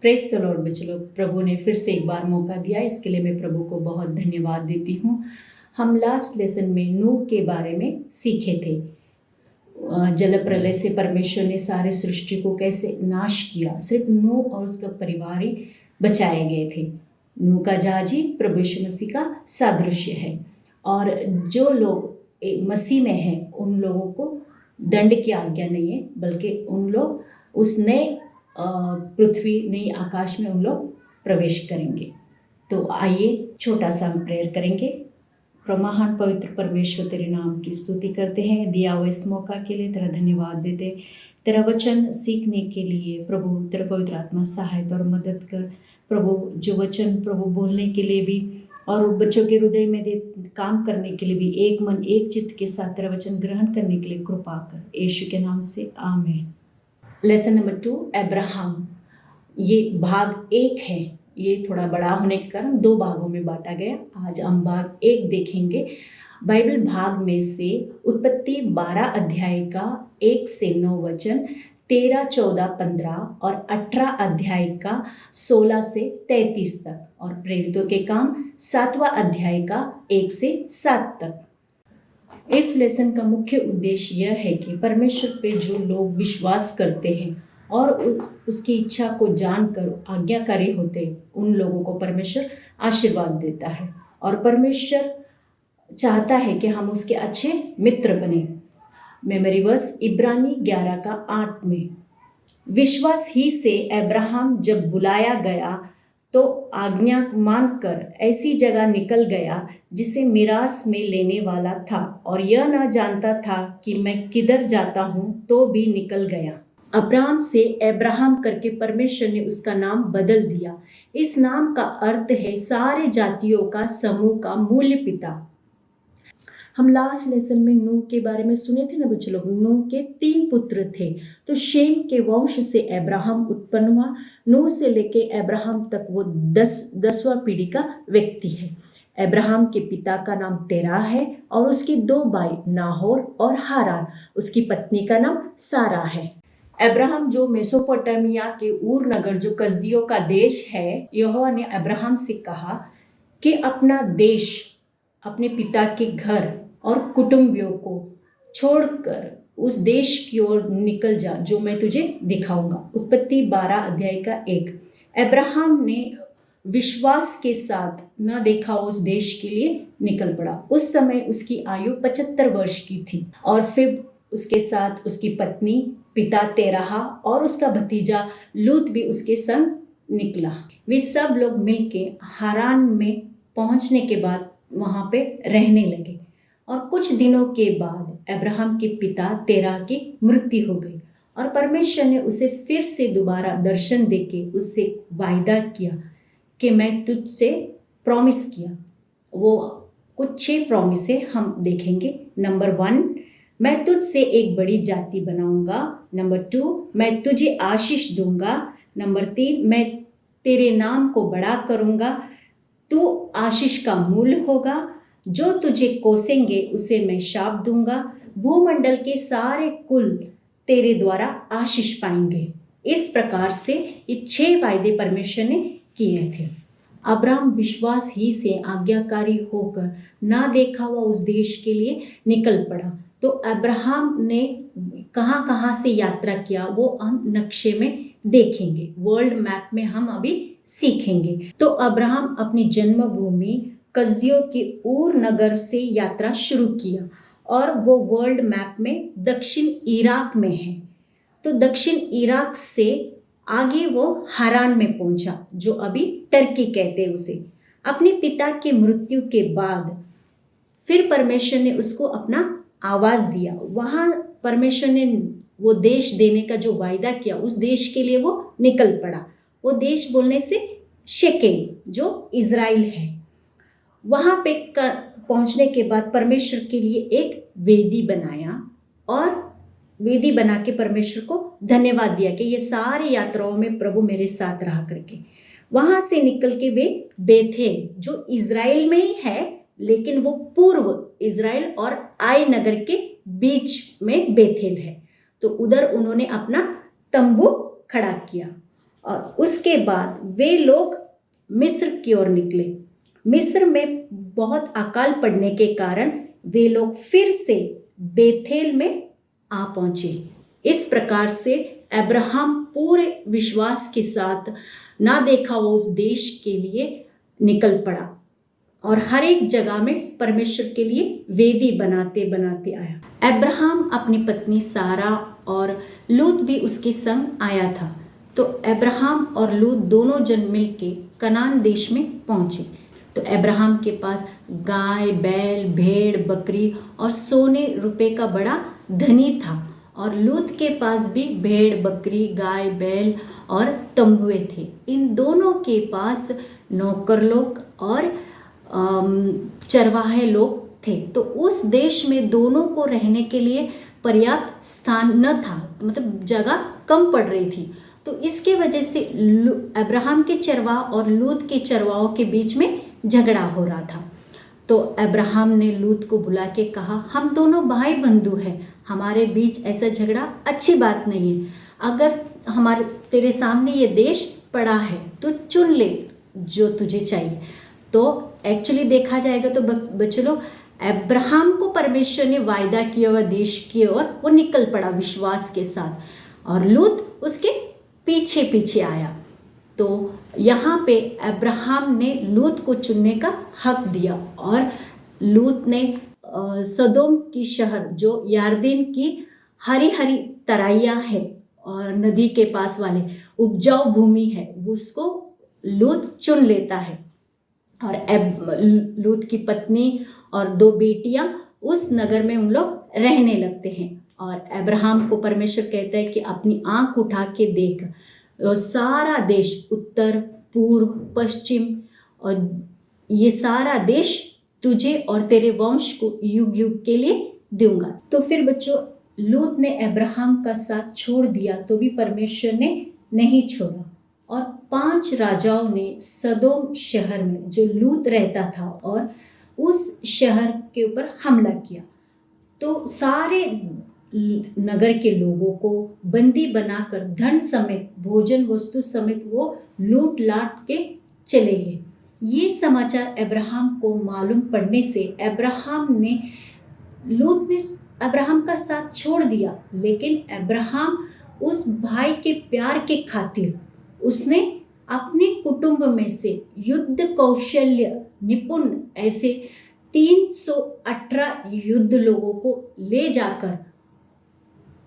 Praise the Lord बच्चे लोग, प्रभु ने फिर से एक बार मौका दिया, इसके लिए मैं प्रभु को बहुत धन्यवाद देती हूँ। हम लास्ट लेसन में नूह के बारे में सीखे थे। जल प्रलय से परमेश्वर ने सारे सृष्टि को कैसे नाश किया, सिर्फ नूह और उसका परिवार ही बचाए गए थे। नूह का जहाज ही प्रभु यीशु मसीह का सादृश्य है, और जो लोग मसीह में हैं उन लोगों को दंड की आज्ञा नहीं है, बल्कि उन लोग उस नए पृथ्वी नई आकाश में उन लोग प्रवेश करेंगे। तो आइए छोटा सा हम प्रेयर करेंगे। महान पवित्र परमेश्वर, तेरे नाम की स्तुति करते हैं, दिया हुआ इस मौका के लिए तेरा धन्यवाद देते। तेरा वचन सीखने के लिए प्रभु तेरा पवित्र आत्मा सहायता और मदद कर। प्रभु जो वचन प्रभु बोलने के लिए भी और बच्चों के हृदय में दे काम करने के लिए भी एक मन एक चित्त के साथ तेरा वचन ग्रहण करने के लिए कृपा कर, यीशु के नाम से आमीन। Lesson number 2, Abraham. ये भाग 1 है। ये थोड़ा बड़ा होने के कारण 2 भागों में बांटा गया। आज हम भाग 1 देखेंगे। बाइबल भाग में से उत्पत्ति 12 अध्याय का 1 से 9 वचन, 13, 14, 15 और 18 अध्याय का 16 से 33 तक, और प्रेरितों के काम 7वां अध्याय का 1 से 7 तक। इस लेसन का मुख्य उद्देश्य यह है कि परमेश्वर पे जो लोग विश्वास करते हैं और उसकी इच्छा को जानकर आज्ञाकारी होते हैं, उन लोगों को परमेश्वर आशीर्वाद देता है, और परमेश्वर चाहता है कि हम उसके अच्छे मित्र बने। मेमोरी वर्स इब्रानी 11 का 8 में, विश्वास ही से अब्राहम जब बुलाया गया तो आज्ञा मानकर ऐसी जगह निकल गया जिसे मिरास में लेने वाला था, और यह न जानता था कि मैं किधर जाता हूँ, तो भी निकल गया। अब्राहम से अब्राहम करके परमेश्वर ने उसका नाम बदल दिया। इस नाम का अर्थ है सारे जातियों का समूह का मूल पिता। हम लास्ट लेसन में नूह के बारे में सुने थे ना बच्चों लोग। नूह के 3 पुत्र थे। तो शेम के वंश से अब्राहम उत्पन्न हुआ। नूह से लेके अब्राहम तक वो 10वां पीढ़ी का व्यक्ति है। अब्राहम के पिता का नाम तेरह है, और उसके 2 भाई नाहोर और हारान। उसकी पत्नी का नाम सारा है। अब्राहम जो मेसोपोटामिया के ऊर नगर जो कसदियों का देश है, यहोवा ने अब्राहम से कहा कि अपना देश, अपने पिता के घर और कुटुंबियों को छोड़कर उस देश की ओर निकल जा जो मैं तुझे दिखाऊंगा। उत्पत्ति 12 अध्याय का 1। अब्राहम ने विश्वास के साथ न देखा उस देश के लिए निकल पड़ा। उस समय उसकी आयु 75 वर्ष की थी, और फिर उसके साथ उसकी पत्नी, पिता तेरह और उसका भतीजा लूत भी उसके संग निकला। वे सब लोग मिलके हारान में पहुंचने के बाद वहां पे रहने लगे, और कुछ दिनों के बाद अब्राहम के पिता तेरह की मृत्यु हो गई, और परमेश्वर ने उसे फिर से दोबारा दर्शन देके उससे वायदा किया कि मैं तुझसे प्रॉमिस किया। वो कुछ 6 प्रॉमिस हम देखेंगे। नंबर 1, मैं तुझसे एक बड़ी जाति बनाऊंगा। नंबर 2, मैं तुझे आशीष दूंगा। नंबर 3, मैं तेरे नाम को बड़ा करूंगा, तू आशीष का मूल होगा। जो तुझे कोसेंगे उसे मैं शाप दूंगा। भूमंडल के सारे कुल तेरे द्वारा आशीष पाएंगे। इस प्रकार से ये 6 वायदे परमेश्वर ने किए थे। अब्राहम विश्वास ही से आज्ञाकारी होकर ना देखा हुआ उस देश के लिए निकल पड़ा। तो अब्राहम ने कहाँ कहाँ से यात्रा किया वो हम नक्शे में देखेंगे, वर्ल्ड मैप में हम अभी सीखेंगे। तो अब्राहम अपनी जन्मभूमि कसदियों के ऊर नगर से यात्रा शुरू किया, और वो वर्ल्ड मैप में दक्षिण इराक में है। तो दक्षिण इराक से आगे वो हारान में पहुंचा, जो अभी टर्की कहते हैं उसे। अपने पिता के मृत्यु के बाद फिर परमेश्वर ने उसको अपना आवाज दिया। वहां परमेश्वर ने वो देश देने का जो वायदा किया, उस देश के लिए वो निकल पड़ा। वो देश बोलने से शेकेम, जो इज़राइल है। वहां पे पहुंचने के बाद परमेश्वर के लिए एक वेदी बनाया, और वेदी बना के परमेश्वर को धन्यवाद दिया कि ये सारी यात्राओं में प्रभु मेरे साथ रहा करके। वहां से निकल के वे बेथेल, जो इज़राइल में ही है, लेकिन वो पूर्व इज़राइल और आई नगर के बीच में बेथेल है, तो उधर उन्होंने अपना तंबू खड़ा किया। और उसके बाद वे लोग मिस्र की ओर निकले। मिस्र में बहुत अकाल पड़ने के कारण वे लोग फिर से बेथेल में आ पहुंचे। इस प्रकार से अब्राहम पूरे विश्वास के साथ ना देखा वो उस देश के लिए निकल पड़ा और हर एक जगह में परमेश्वर के लिए वेदी बनाते बनाते आया। अब्राहम अपनी पत्नी सारा और लूत भी उसके संग आया था। तो अब्राहम और लूत दोनों जन मिलके कनान देश में पहुंचे। तो अब्राहम के पास गाय, बैल, भेड़, बकरी और सोने रुपए का बड़ा धनी था और लूत के पास भी भेड़, बकरी, गाय, बैल और तंबुए थे। इन दोनों के पास नौकर लोग और चरवाहे लोग थे। तो उस देश में दोनों को रहने के लिए पर्याप्त स्थान न था, मतलब जगह कम पड़ रही थी। तो इसके वजह से अब्राहम के चरवाह और लूत के चरवाहों के बीच में झगड़ा हो रहा था। तो अब्राहम ने लूत को बुला के कहा, हम दोनों भाई बंधु हैं, हमारे बीच ऐसा झगड़ा अच्छी बात नहीं है। अगर हमारे तेरे सामने ये देश पड़ा है तो चुन ले जो तुझे चाहिए। तो एक्चुअली देखा जाएगा तो बच्चों लोग, अब्राहम को परमेश्वर ने वायदा किया हुआ देश की ओर वो निकल पड़ा विश्वास के साथ और लूत उसके पीछे पीछे आया। तो यहाँ पे अब्राहम ने लूत को चुनने का हक दिया और लूत ने सदोम की शहर जो यारदन की हरी हरी तराइयाँ है और नदी के पास वाले उपजाऊ भूमि है, उसको लूत चुन लेता है। और लूत की पत्नी और 2 बेटियां उस नगर में उन लोग रहने लगते हैं। और अब्राहम को परमेश्वर कहता है कि अपनी आंख उठा के देख, सारा देश, उत्तर, पूर्व, पश्चिम, और ये सारा देश तुझे और तेरे वंश को युग युग के लिए दूंगा। तो फिर बच्चों, लूत ने अब्राहम का साथ छोड़ दिया तो भी परमेश्वर ने नहीं छोड़ा और 5 राजाओं ने सदोम शहर में जो लूत रहता था और उस शहर के ऊपर हमला किया। तो सारे नगर के लोगों को बंदी बनाकर धन समेत, भोजन वस्तु समेत वो लूट लाट के चले गए। ये समाचार अब्राहम को मालूम पड़ने से लूत ने अब्राहम का साथ छोड़ दिया, लेकिन अब्राहम उस भाई के प्यार के खातिर उसने अपने कुटुंब में से युद्ध कौशल्य निपुण ऐसे 318 युद्ध लोगों को ले जाकर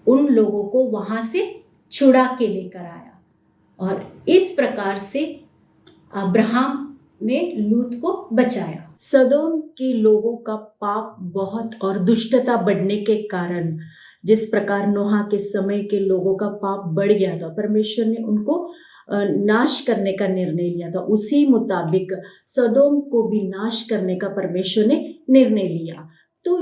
उन लोगों को वहां से छुड़ा के लेकर आया और इस प्रकार से अब्राहम ने लूत को बचाया। सदोम के लोगों का पाप बहुत और दुष्टता बढ़ने के कारण, जिस प्रकार नोहा के समय के लोगों का पाप बढ़ गया था, परमेश्वर ने उनको नाश करने का निर्णय लिया था, उसी मुताबिक सदोम को भी नाश करने का परमेश्वर ने निर्णय लिया। तो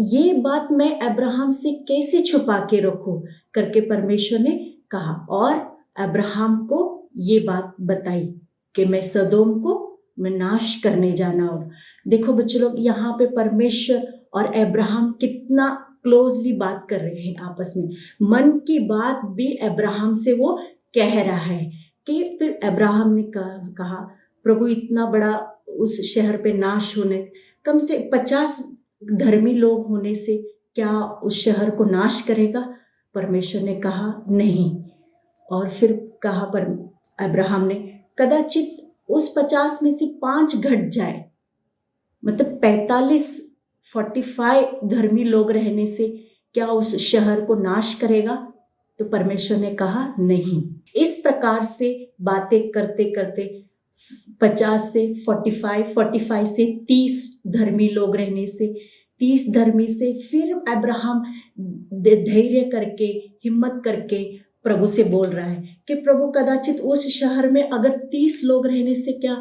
ये बात मैं अब्राहम से कैसे छुपा के रखूं करके परमेश्वर ने कहा और अब्राहम को ये बात बताई कि मैं सदोम को मैं नाश करने जाना। और देखो बच्चों लोग, यहाँ पे परमेश्वर और अब्राहम कितना क्लोजली बात कर रहे हैं आपस में। मन की बात भी अब्राहम से वो कह रहा है कि फिर अब्राहम ने कहा प्रभु, इतना बड़ा उस शहर पे नाश होने, कम से 50 धर्मी लोग होने से क्या उस शहर को नाश करेगा? परमेश्वर ने कहा नहीं। और फिर कहा पर अब्राहम ने, कदाचित उस 50 में से 5 घट जाए, मतलब 45 धर्मी लोग रहने से क्या उस शहर को नाश करेगा? तो परमेश्वर ने कहा नहीं। इस प्रकार से बातें करते करते 50 से 45 से 30 धर्मी लोग रहने से, 30 धर्मी से फिर अब्राहम धैर्य करके, हिम्मत करके प्रभु से बोल रहा है कि प्रभु, कदाचित उस शहर में अगर 30 लोग रहने से क्या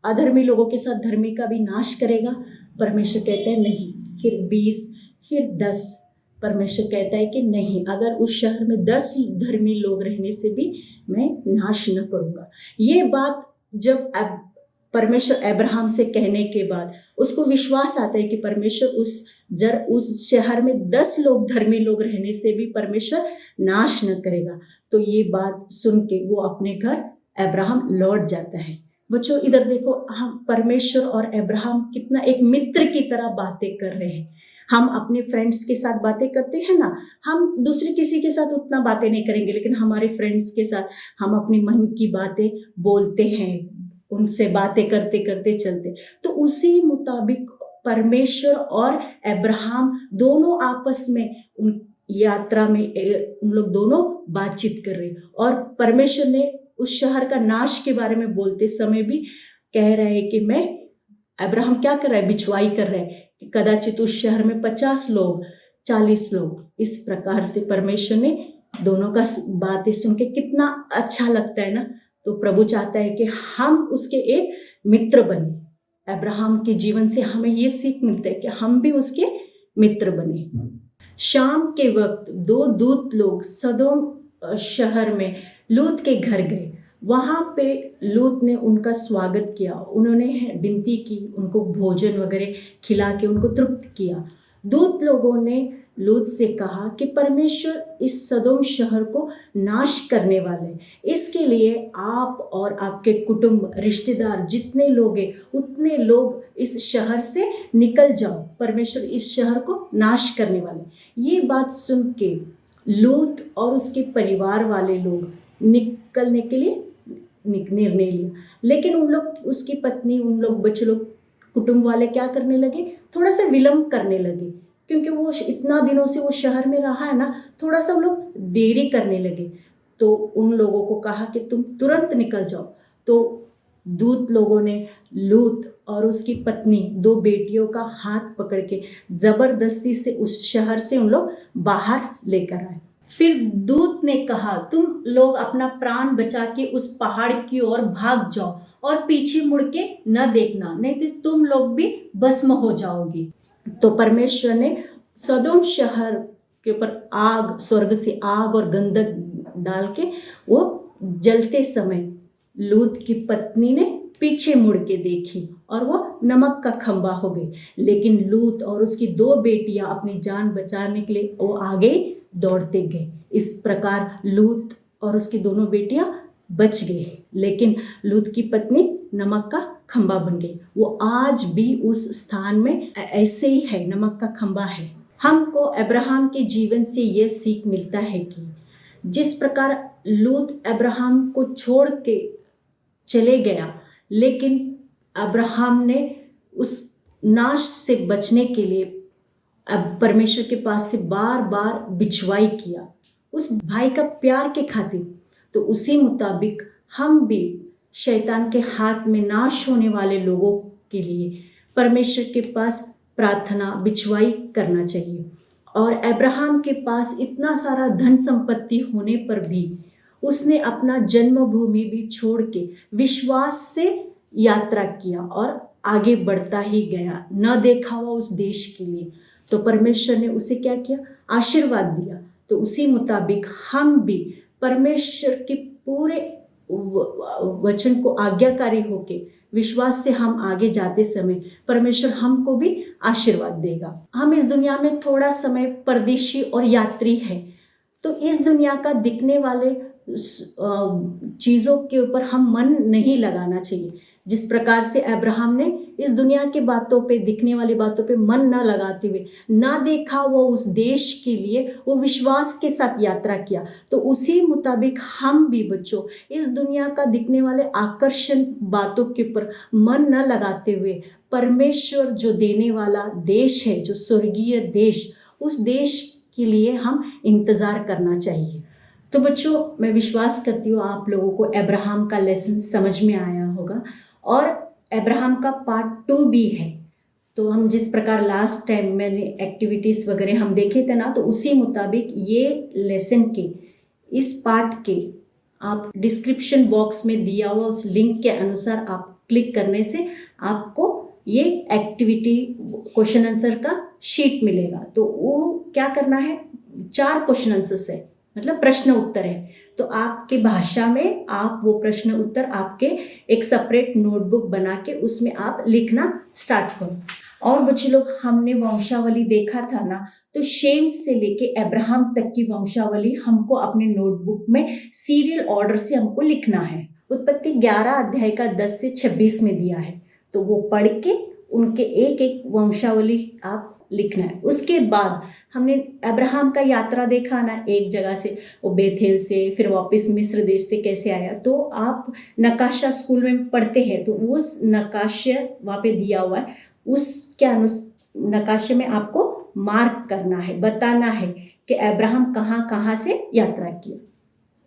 अधर्मी लोगों के साथ धर्मी का भी नाश करेगा? परमेश्वर कहता है नहीं। फिर 20, फिर 10। परमेश्वर कहता है कि नहीं, अगर उस शहर में 10 धर्मी लोग रहने से भी मैं नाश न करूँगा। ये बात जब परमेश्वर अब्राहम से कहने के बाद उसको विश्वास आता है कि परमेश्वर उस शहर में 10 लोग धर्मी लोग रहने से भी परमेश्वर नाश न करेगा। तो ये बात सुन के वो अपने घर अब्राहम लौट जाता है। बच्चों इधर देखो, हम परमेश्वर और अब्राहम कितना एक मित्र की तरह बातें कर रहे हैं। हम अपने फ्रेंड्स के साथ बातें करते हैं ना, हम दूसरे किसी के साथ उतना बातें नहीं करेंगे, लेकिन हमारे फ्रेंड्स के साथ हम अपनी मन की बातें बोलते हैं, उनसे बातें करते करते चलते। तो उसी मुताबिक परमेश्वर और अब्राहम दोनों आपस में उन यात्रा में उन लोग दोनों बातचीत कर रहे, और परमेश्वर ने उस शहर का नाश के बारे में बोलते समय भी कह रहे हैं कि मैं, अब्राहम क्या कर रहा है, बिछवाई कर रहा है कि कदाचित उस शहर में 50 लोग 40 लोग, इस प्रकार से परमेश्वर ने दोनों का बातें सुन के कितना अच्छा लगता है ना। तो प्रभु चाहता है कि हम उसके एक मित्र बने। अब्राहम के जीवन से हमें ये सीख मिलता है कि हम भी उसके मित्र बने। शाम के वक्त 2 दूत लोग सदोम शहर में लूत के घर गए। वहाँ पे लूत ने उनका स्वागत किया, उन्होंने विनती की, उनको भोजन वगैरह खिला के उनको तृप्त किया। दूत लोगों ने लूत से कहा कि परमेश्वर इस सदोम शहर को नाश करने वाले, इसके लिए आप और आपके कुटुंब, रिश्तेदार जितने लोग हैं उतने लोग इस शहर से निकल जाओ, परमेश्वर इस शहर को नाश करने वाले। ये बात सुन के लूत और उसके परिवार वाले लोग निकलने के लिए निर्णय लिया, लेकिन उन लोग, उसकी पत्नी, उन लोग बच्चे लोग, कुटुंब वाले क्या करने लगे, थोड़ा सा विलंब करने लगे, क्योंकि वो इतना दिनों से वो शहर में रहा है ना, थोड़ा सा वो लोग देरी करने लगे। तो उन लोगों को कहा कि तुम तुरंत निकल जाओ। तो दूत लोगों ने लूत और उसकी पत्नी 2 बेटियों का हाथ पकड़ के जबरदस्ती से उस शहर से उन लोग बाहर लेकर आए। फिर दूत ने कहा, तुम लोग अपना प्राण बचा के उस पहाड़ की ओर भाग जाओ और पीछे मुड़ के न देखना, नहीं तो तुम लोग भी भस्म हो जाओगी। तो परमेश्वर ने सदोम शहर के ऊपर आग, स्वर्ग से आग और गंधक डाल के वो जलते समय लूत की पत्नी ने पीछे मुड़ के देखी और वो नमक का खंबा हो गई। लेकिन लूत और उसकी 2 बेटियां अपनी जान बचाने के लिए वो आगे दौड़ते गए। इस प्रकार लूत और उसकी दोनों बेटियां बच गई, लेकिन लूत की पत्नी नमक का खंबा बन गई। वो आज भी उस स्थान में ऐसे ही है, नमक का खंबा है। हमको अब्राहम के जीवन से यह सीख मिलता है कि जिस प्रकार लूत अब्राहम को छोड़ के चले गया, लेकिन अब्राहम ने उस नाश से बचने के लिए अब परमेश्वर के पास से बार बार बिछवाई किया उस भाई का प्यार के खातिर, तो उसी मुताबिक हम भी शैतान के हाथ में नाश होने वाले लोगों के लिए परमेश्वर के पास प्रार्थना, बिछवाई करना चाहिए। और अब्राहम के पास इतना सारा धन संपत्ति होने पर भी उसने अपना जन्मभूमि भी छोड़ के विश्वास से यात्रा किया और आगे बढ़ता ही गया, न देखा हुआ उस देश के लिए। तो परमेश्वर ने उसे क्या किया, आशीर्वाद दिया। तो उसी मुताबिक हम भी परमेश्वर के पूरे वचन को आज्ञाकारी होके विश्वास से हम आगे जाते समय परमेश्वर हमको भी आशीर्वाद देगा। हम इस दुनिया में थोड़ा समय परदेशी और यात्री है, तो इस दुनिया का दिखने वाले चीज़ों के ऊपर हम मन नहीं लगाना चाहिए। जिस प्रकार से अब्राहम ने इस दुनिया की बातों पे, दिखने वाली बातों पे मन न लगाते हुए, ना देखा वो उस देश के लिए वो विश्वास के साथ यात्रा किया, तो उसी मुताबिक हम भी बच्चों इस दुनिया का दिखने वाले आकर्षण बातों के ऊपर मन न लगाते हुए परमेश्वर जो देने वाला देश है, जो स्वर्गीय देश, उस देश के लिए हम इंतज़ार करना चाहिए। तो बच्चों, मैं विश्वास करती हूँ आप लोगों को अब्राहम का लेसन समझ में आया होगा, और अब्राहम का पार्ट 2 भी है। तो हम जिस प्रकार लास्ट टाइम मैंने एक्टिविटीज़ वगैरह हम देखे थे ना, तो उसी मुताबिक ये लेसन के इस पार्ट के आप डिस्क्रिप्शन बॉक्स में दिया हुआ उस लिंक के अनुसार आप क्लिक करने से आपको ये एक्टिविटी क्वेश्चन आंसर का शीट मिलेगा। तो वो क्या करना है, 4 क्वेश्चन आंसर्स है, मतलब प्रश्न उत्तर है। तो आपके भाषा में आप वो प्रश्न उत्तर आपके एक सेपरेट नोटबुक बना के उसमें आप लिखना स्टार्ट करो। और बच्चे लोग, हमने वंशावली देखा था ना, तो शेम से लेके अब्राहम तक की वंशावली हमको अपने नोटबुक में सीरियल ऑर्डर से हमको लिखना है। उत्पत्ति 11 अध्याय का 10 से 26 में दिया है, तो वो पढ़ के उनके एक एक वंशावली आप लिखना है। उसके बाद हमने अब्राहम का यात्रा देखा ना, एक जगह से वो बेथेल से फिर वापस मिस्र देश से कैसे आया, तो आप नकाशा स्कूल में पढ़ते हैं, तो उस नकाशा वहाँ पे दिया हुआ है, उसके नकाशे में आपको मार्क करना है, बताना है कि अब्राहम कहाँ कहाँ से यात्रा किया।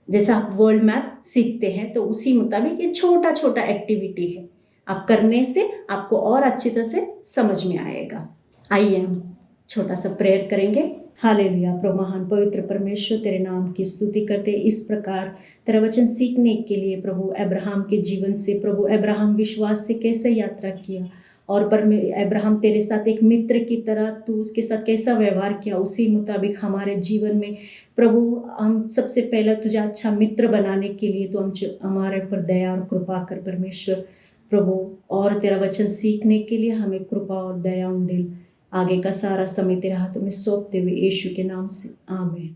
जैसा आप वर्ल्ड मैप सीखते हैं, तो उसी मुताबिक ये छोटा छोटा एक्टिविटी है, आप करने से आपको और अच्छी तरह से समझ में आएगा। आइए हम छोटा सा प्रेयर करेंगे। हालेलुया। प्रभु महान पवित्र परमेश्वर, तेरे नाम की स्तुति करते इस प्रकार तेरा वचन सीखने के लिए प्रभु, अब्राहम के जीवन से प्रभु, अब्राहम विश्वास से कैसे यात्रा किया, और पर अब्राहम तेरे साथ एक मित्र की तरह तू उसके साथ कैसा व्यवहार किया, उसी मुताबिक हमारे जीवन में प्रभु हम सबसे पहले तुझे अच्छा मित्र बनाने के लिए तो हम हमारे पर दया और कृपा कर परमेश्वर प्रभु, और तेरा वचन सीखने के लिए हमें कृपा और दया उंडेल। आगे का सारा समय तेरे हाथों में सौंपते हुए यीशु के नाम से आमीन।